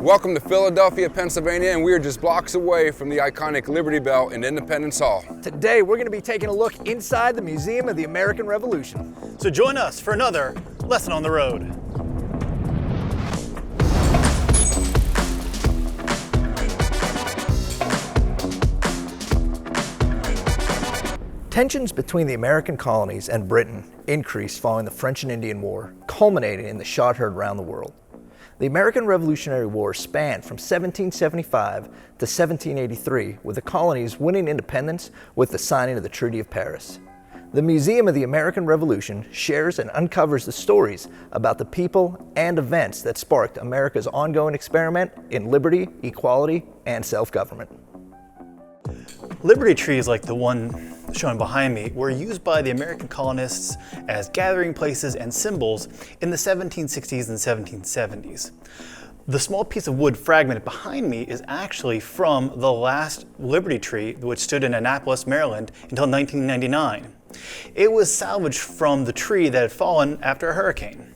Welcome to Philadelphia, Pennsylvania, and we are just blocks away from the iconic Liberty Bell in Independence Hall. Today, we're going to be taking a look inside the Museum of the American Revolution. So join us for another Lesson on the Road. Tensions between the American colonies and Britain increased following the French and Indian War, culminating in the shot heard around the world. The American Revolutionary War spanned from 1775 to 1783, with the colonies winning independence with the signing of the Treaty of Paris. The Museum of the American Revolution shares and uncovers the stories about the people and events that sparked America's ongoing experiment in liberty, equality, and self-government. Liberty trees like the one shown behind me were used by the American colonists as gathering places and symbols in the 1760s and 1770s. The small piece of wood fragment behind me is actually from the last Liberty tree, which stood in Annapolis, Maryland until 1999. It was salvaged from the tree that had fallen after a hurricane.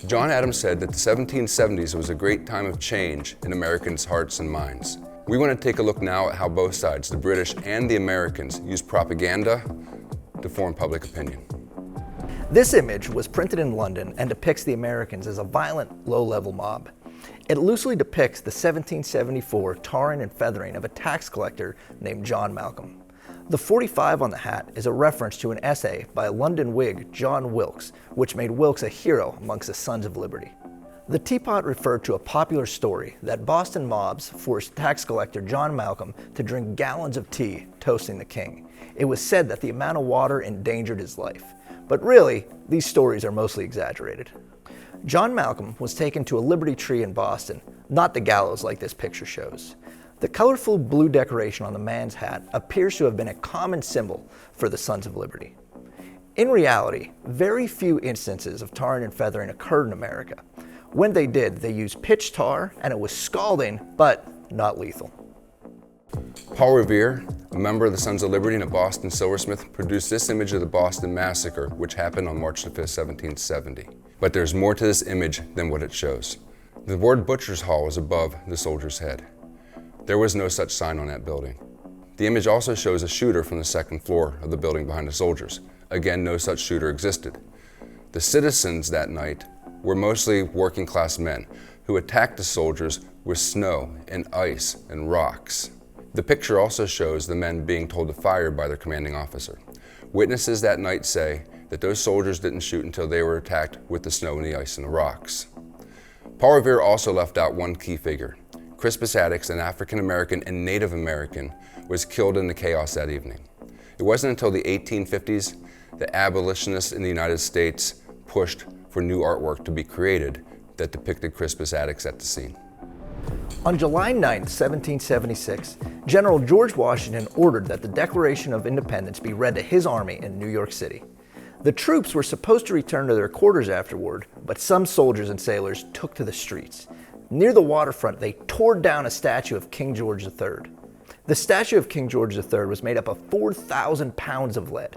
John Adams said that the 1770s was a great time of change in Americans' hearts and minds. We want to take a look now at how both sides, the British and the Americans, used propaganda to form public opinion. This image was printed in London and depicts the Americans as a violent, low-level mob. It loosely depicts the 1774 tarring and feathering of a tax collector named John Malcolm. The 45 on the hat is a reference to an essay by a London Whig, John Wilkes, which made Wilkes a hero amongst the Sons of Liberty. The teapot referred to a popular story that Boston mobs forced tax collector John Malcolm to drink gallons of tea, toasting the king. It was said that the amount of water endangered his life. But really, these stories are mostly exaggerated. John Malcolm was taken to a Liberty tree in Boston, not the gallows like this picture shows. The colorful blue decoration on the man's hat appears to have been a common symbol for the Sons of Liberty. In reality, very few instances of tarring and feathering occurred in America. When they did, they used pitch tar, and it was scalding, but not lethal. Paul Revere, a member of the Sons of Liberty and a Boston silversmith, produced this image of the Boston Massacre, which happened on March 5, 1770. But there's more to this image than what it shows. The word Butcher's Hall was above the soldier's head. There was no such sign on that building. The image also shows a shooter from the second floor of the building behind the soldiers. Again, no such shooter existed. The citizens that night were mostly working class men who attacked the soldiers with snow and ice and rocks. The picture also shows the men being told to fire by their commanding officer. Witnesses that night say that those soldiers didn't shoot until they were attacked with the snow and the ice and the rocks. Paul Revere also left out one key figure. Crispus Attucks, an African American and Native American, was killed in the chaos that evening. It wasn't until the 1850s that abolitionists in the United States pushed for new artwork to be created that depicted Crispus Attucks at the scene. On July 9, 1776, General George Washington ordered that the Declaration of Independence be read to his army in New York City. The troops were supposed to return to their quarters afterward, but some soldiers and sailors took to the streets. Near the waterfront, they tore down a statue of King George III. The statue of King George III was made up of 4,000 pounds of lead.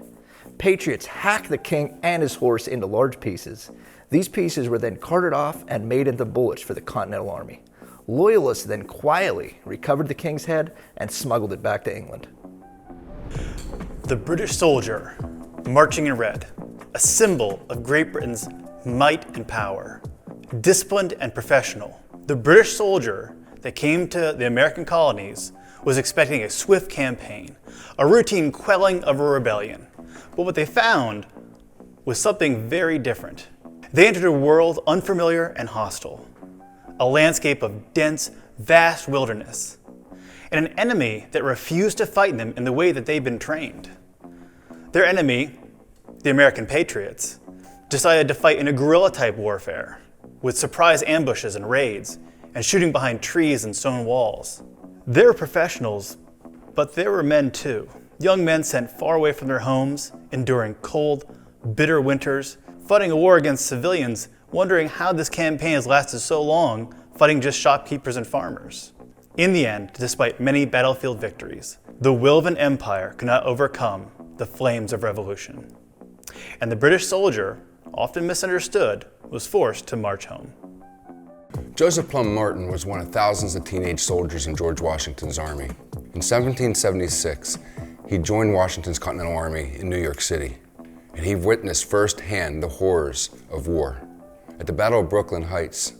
Patriots hacked the king and his horse into large pieces. These pieces were then carted off and made into bullets for the Continental Army. Loyalists then quietly recovered the king's head and smuggled it back to England. The British soldier, marching in red, a symbol of Great Britain's might and power. Disciplined and professional, the British soldier that came to the American colonies was expecting a swift campaign, a routine quelling of a rebellion. But what they found was something very different. They entered a world unfamiliar and hostile, a landscape of dense, vast wilderness, and an enemy that refused to fight them in the way that they'd been trained. Their enemy, the American patriots, decided to fight in a guerrilla-type warfare, with surprise ambushes and raids, and shooting behind trees and stone walls. They were professionals, but there were men too. Young men sent far away from their homes, enduring cold, bitter winters, fighting a war against civilians, wondering how this campaign has lasted so long, fighting just shopkeepers and farmers. In the end, despite many battlefield victories, the will of an empire could not overcome the flames of revolution. And the British soldier, often misunderstood, was forced to march home. Joseph Plumb Martin was one of thousands of teenage soldiers in George Washington's army. In 1776, he joined Washington's Continental Army in New York City, and he witnessed firsthand the horrors of war. At the Battle of Brooklyn Heights,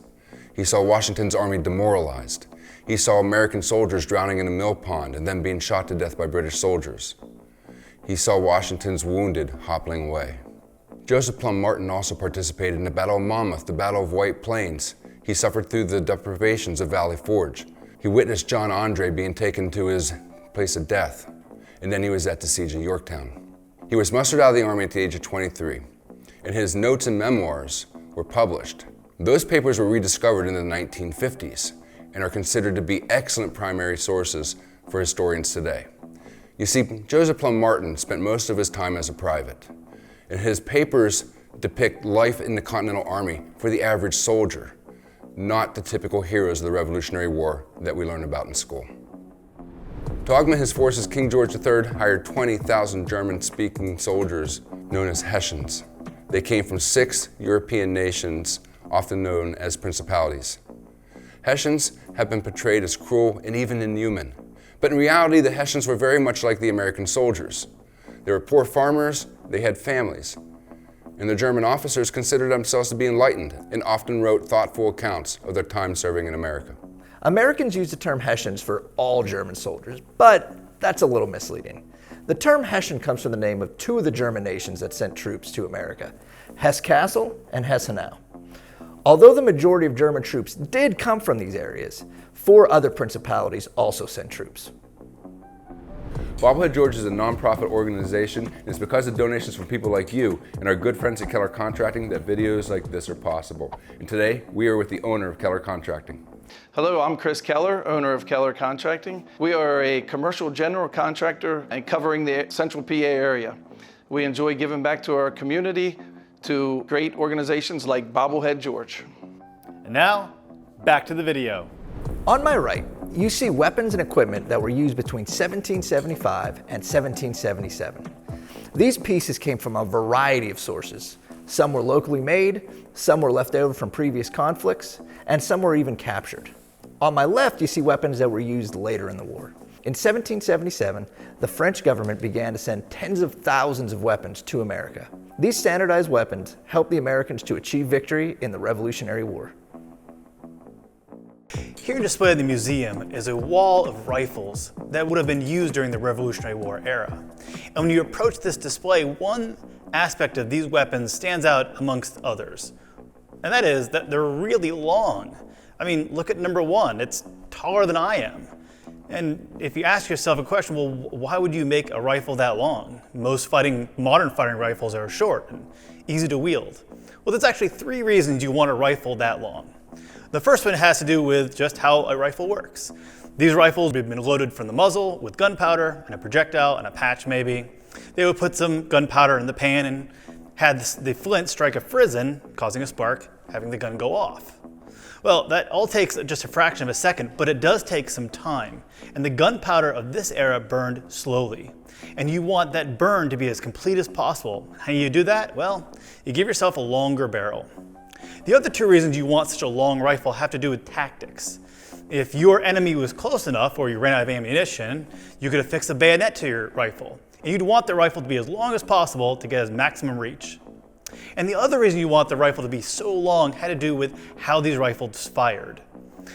he saw Washington's army demoralized. He saw American soldiers drowning in a mill pond and then being shot to death by British soldiers. He saw Washington's wounded hobbling away. Joseph Plumb Martin also participated in the Battle of Monmouth, the Battle of White Plains. He suffered through the deprivations of Valley Forge. He witnessed John Andre being taken to his place of death, and then he was at the siege of Yorktown. He was mustered out of the army at the age of 23, and his notes and memoirs were published. Those papers were rediscovered in the 1950s and are considered to be excellent primary sources for historians today. You see, Joseph Plumb Martin spent most of his time as a private, and his papers depict life in the Continental Army for the average soldier, not the typical heroes of the Revolutionary War that we learn about in school. To augment his forces, King George III hired 20,000 German-speaking soldiers known as Hessians. They came from 6 European nations, often known as principalities. Hessians have been portrayed as cruel and even inhuman, but in reality, the Hessians were very much like the American soldiers. They were poor farmers, they had families, and the German officers considered themselves to be enlightened and often wrote thoughtful accounts of their time serving in America. Americans use the term Hessians for all German soldiers, but that's a little misleading. The term Hessian comes from the name of 2 of the German nations that sent troops to America, Hesse-Kassel and Hesse-Nassau. Although the majority of German troops did come from these areas, 4 other principalities also sent troops. Bobblehead George is a non-profit organization, and it's because of donations from people like you and our good friends at Keller Contracting that videos like this are possible. And today, we are with the owner of Keller Contracting. Hello, I'm Chris Keller, owner of Keller Contracting. We are a commercial general contractor and covering the central PA area. We enjoy giving back to our community, to great organizations like Bobblehead George. And now, back to the video. On my right, you see weapons and equipment that were used between 1775 and 1777. These pieces came from a variety of sources. Some were locally made, some were left over from previous conflicts, and some were even captured. On my left, you see weapons that were used later in the war. In 1777, the French government began to send tens of thousands of weapons to America. These standardized weapons helped the Americans to achieve victory in the Revolutionary War. Here displayed in the museum is a wall of rifles that would have been used during the Revolutionary War era. And when you approach this display, one aspect of these weapons stands out amongst others. And that is that they're really long. I mean, look at number 1, it's taller than I am. And if you ask yourself a question, well, why would you make a rifle that long? Most modern fighting rifles are short and easy to wield. Well, there's actually 3 reasons you want a rifle that long. The first one has to do with just how a rifle works. These rifles have been loaded from the muzzle with gunpowder and a projectile and a patch maybe. They would put some gunpowder in the pan and had the flint strike a frizzen, causing a spark, having the gun go off. Well, that all takes just a fraction of a second, but it does take some time. And the gunpowder of this era burned slowly. And you want that burn to be as complete as possible. How do you do that? Well, you give yourself a longer barrel. The other 2 reasons you want such a long rifle have to do with tactics. If your enemy was close enough or you ran out of ammunition, you could affix a bayonet to your rifle. And you'd want the rifle to be as long as possible to get as maximum reach. And the other reason you want the rifle to be so long had to do with how these rifles fired.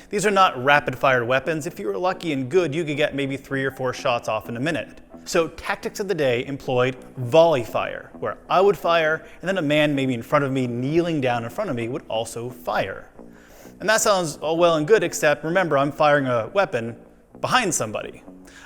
These are not rapid-fired weapons. If you were lucky and good, you could get maybe 3 or 4 shots off in a minute. So tactics of the day employed volley fire, where I would fire, and then a man maybe in front of me, kneeling down in front of me, would also fire. And that sounds all well and good, except remember, I'm firing a weapon behind somebody.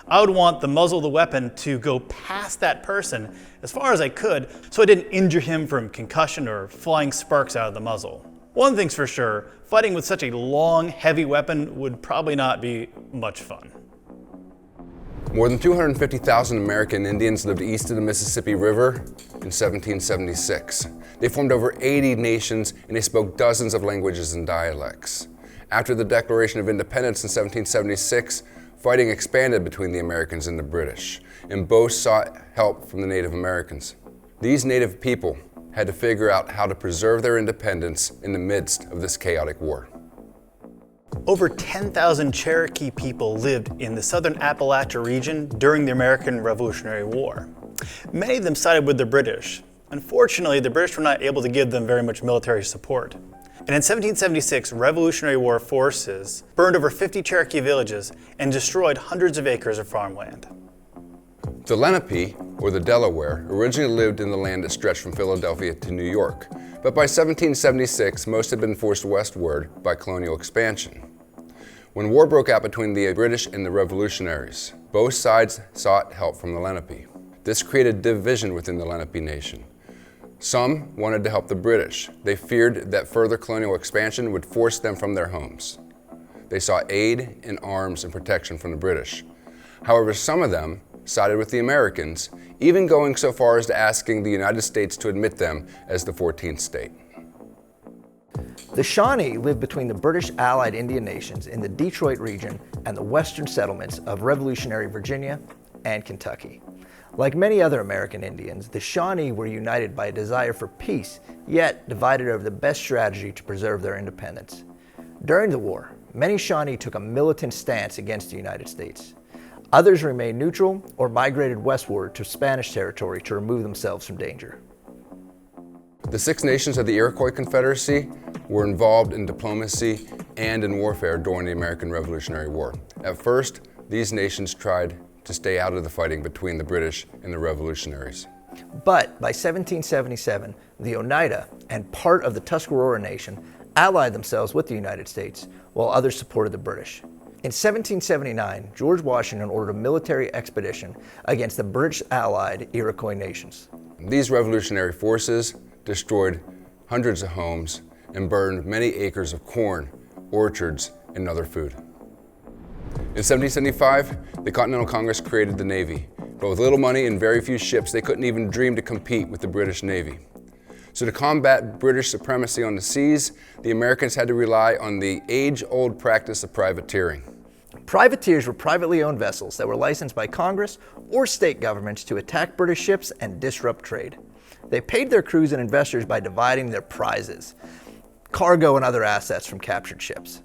I would want the muzzle of the weapon to go past that person as far as I could, so I didn't injure him from concussion or flying sparks out of the muzzle. One thing's for sure, fighting with such a long, heavy weapon would probably not be much fun. More than 250,000 American Indians lived east of the Mississippi River in 1776. They formed over 80 nations and they spoke dozens of languages and dialects. After the Declaration of Independence in 1776, fighting expanded between the Americans and the British, and both sought help from the Native Americans. These Native people had to figure out how to preserve their independence in the midst of this chaotic war. Over 10,000 Cherokee people lived in the southern Appalachia region during the American Revolutionary War. Many of them sided with the British. Unfortunately, the British were not able to give them very much military support. And in 1776, Revolutionary War forces burned over 50 Cherokee villages and destroyed hundreds of acres of farmland. The Lenape, or the Delaware, originally lived in the land that stretched from Philadelphia to New York, but by 1776, most had been forced westward by colonial expansion. When war broke out between the British and the Revolutionaries, both sides sought help from the Lenape. This created division within the Lenape nation. Some wanted to help the British. They feared that further colonial expansion would force them from their homes. They sought aid in arms and protection from the British. However, some of them sided with the Americans, even going so far as to asking the United States to admit them as the 14th state. The Shawnee lived between the British Allied Indian nations in the Detroit region and the western settlements of Revolutionary Virginia and Kentucky. Like many other American Indians, the Shawnee were united by a desire for peace, yet divided over the best strategy to preserve their independence. During the war, many Shawnee took a militant stance against the United States. Others remained neutral or migrated westward to Spanish territory to remove themselves from danger. The Six Nations of the Iroquois Confederacy were involved in diplomacy and in warfare during the American Revolutionary War. At first, these nations tried to stay out of the fighting between the British and the revolutionaries. But by 1777, the Oneida and part of the Tuscarora Nation allied themselves with the United States, while others supported the British. In 1779, George Washington ordered a military expedition against the British allied Iroquois nations. These revolutionary forces destroyed hundreds of homes and burned many acres of corn, orchards, and other food. In 1775, the Continental Congress created the Navy, but with little money and very few ships, they couldn't even dream to compete with the British Navy. So to combat British supremacy on the seas, the Americans had to rely on the age-old practice of privateering. Privateers were privately owned vessels that were licensed by Congress or state governments to attack British ships and disrupt trade. They paid their crews and investors by dividing their prizes, cargo and other assets from captured ships.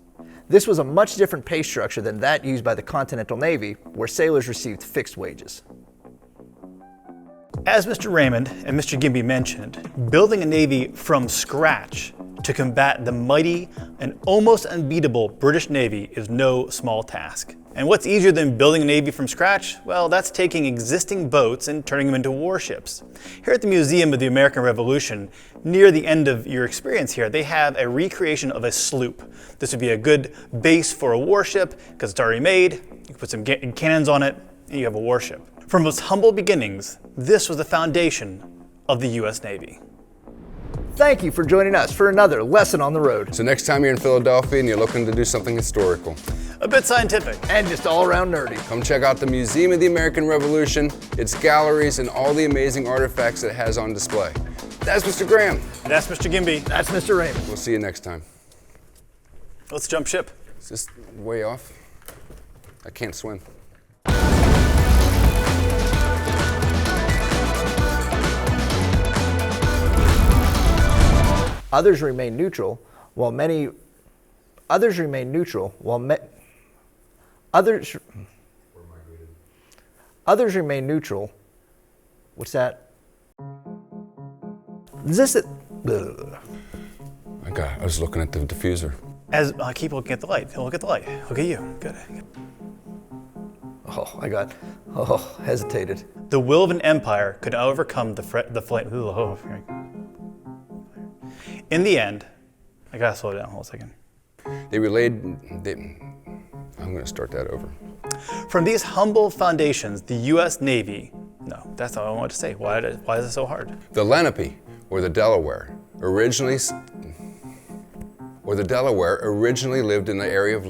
This was a much different pay structure than that used by the Continental Navy, where sailors received fixed wages. As Mr. Raymond and Mr. Gimbi mentioned, building a navy from scratch to combat the mighty and almost unbeatable British Navy is no small task. And what's easier than building a navy from scratch? Well, that's taking existing boats and turning them into warships. Here at the Museum of the American Revolution, near the end of your experience here, they have a recreation of a sloop. This would be a good base for a warship because it's already made. You can put some cannons on it and you have a warship. From its humble beginnings, this was the foundation of the U.S. Navy. Thank you for joining us for another Lesson on the Road. So next time you're in Philadelphia and you're looking to do something historical, A bit scientific. And just all around nerdy. come check out the Museum of the American Revolution, its galleries, and all the amazing artifacts that it has on display. That's Mr. Graham. That's Mr. Gimbi. That's Mr. Raymond. We'll see you next time. Let's jump ship. Is this way off? I can't swim. Others remain neutral, while many others remain neutral, while others remain neutral. What's that? Is this it? I was looking at the diffuser. As keep looking at the light. Look at the light. Look at you. Good. Hesitated. The will of an empire could overcome the flame. In the end, I gotta slow down. Hold a second. I'm gonna start that over. From these humble foundations, the U.S. Navy. No, that's not what I wanted to say. Why is it so hard? The Lenape, or the Delaware, originally lived in the area of.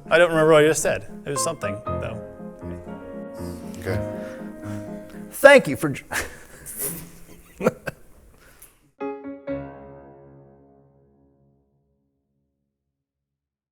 I don't remember what I just said. It was something, though. Okay. Thank you for.